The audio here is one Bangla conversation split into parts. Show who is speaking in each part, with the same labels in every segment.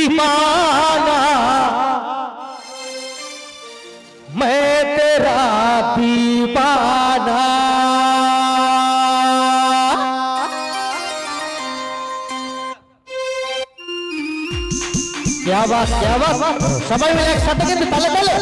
Speaker 1: दीवाना मैं तेरा दीवाना। क्या बात सबाई मिले एक साथ के ताले ताले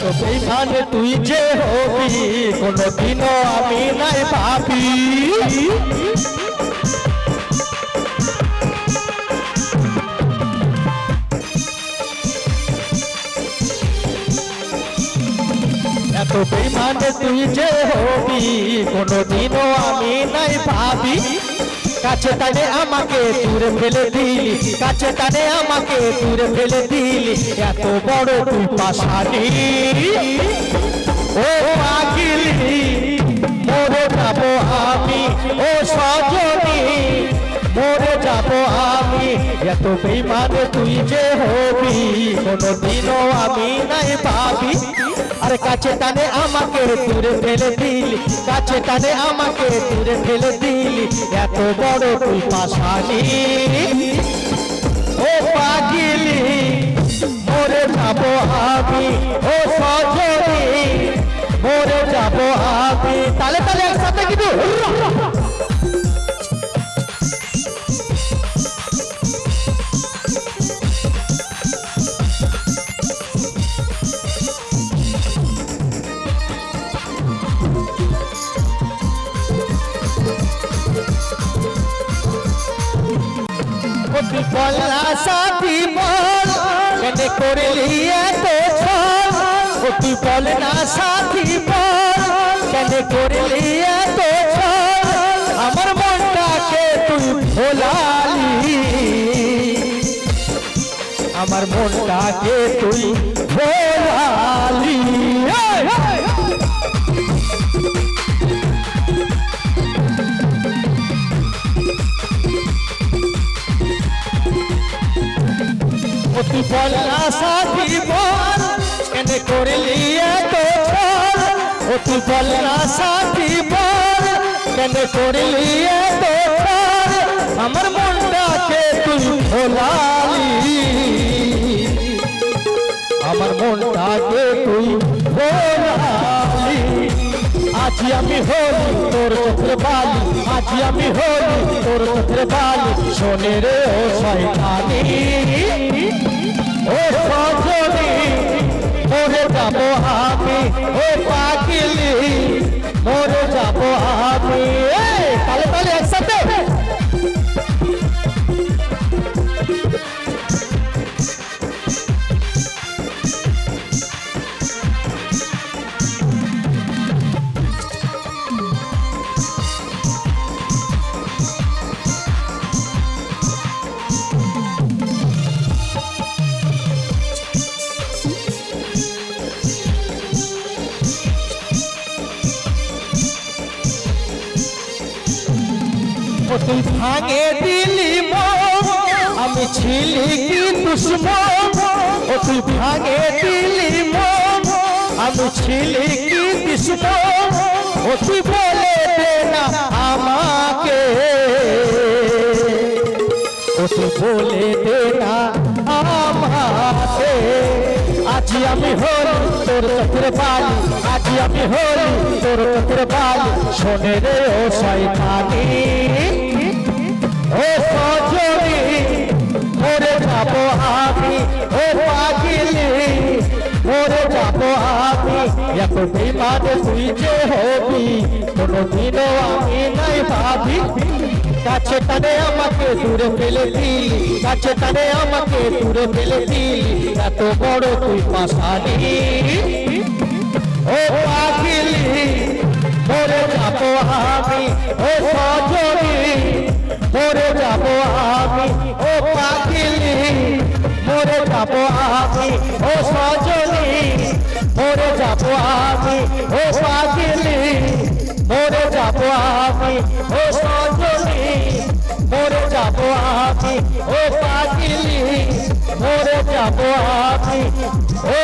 Speaker 1: तो बेईमान तुई जे होबी कोनो दिनो आमी नाई भाबी। तो बेईमान तुई जे होबी कोनो दिनो आमी नाई भाबी। কাছে টানে আমাকে দূরে ফেলে দিলি, কাছে টানে আমাকে দূরে ফেলে দিলি, এত বড় তুই পাশানি ও পাগলি মরে যাব আমি ও সজনী মরে যাব আমি। এত বেঈমান তুই যে হবি কোনদিনও আমি নাই ভাবি। আর কাছে টানে আমাকে দূরে ফেলে দিলি, কাছে টানে আমাকে দূরে ফেলে দিলি, এত বড় তুই পাশানি ও পাগলি মরে যাব আমি ও সজনী মরে যাব আমি। তালে তালে একসাথে কিন্তু বলা সাথী বল কেনে করলি এত ছল, তুই বল না সাথী বল কেনে করলি এত ছল, আমার মনটাকে তুই ভোলালি, আমার মনটাকে তুই ভোলালি। তুই বল না সাথী বল কেনে করলি এত ছল, তুই বল না সাথী বল কেনে করলি এত ছল, আমার মনটাকে তুই ভোলালি, আমার মনটাকে তুই ভোলালি। আজ আমি হলি তোর চোখের বালি, আজ আমি হলি তোর চোখের বালি, শোনে রে ও শয়তানি ও সজনী মরে যাব আমি ও পাগলি মরে যাব আমি। তালে তালে একসাথে তুই ভাঙে দিলি মন আমি ছিলি কি দুশ্মন, ও তুই ভাঙে দিলি মন আমি ছিলি কি দুশ্মন, ও তুই বলে দে না আমাকে, ও তুই বলে দে না আমাকে। আজ আমি হলি তোর চোখের বালি, আজ আমি হলি তোর চোখের বালি, শোনে রে ও শয়তানি ও সজনী মরে যাব আমি ও পাগলি মরে যাব আমি। এত বেঈমান তুই যে হবি কোনদিনও আমি নাই ভাবি। কাছে টানে আমাকে দূরে ফেলে দিলি, কাছে টানে আমাকে দূরে ফেলে দিলি, এত বড় তুই পাশানি ও পাগলি মরে যাব আমি ও সজনী মরে যাব আমি ও পাগলি মরে যাব আমি ও সজনী ও পাগলি মরে যাব আমি ও সজনী মরে যাব আমি ও পাগলি মরে যাব আমি ও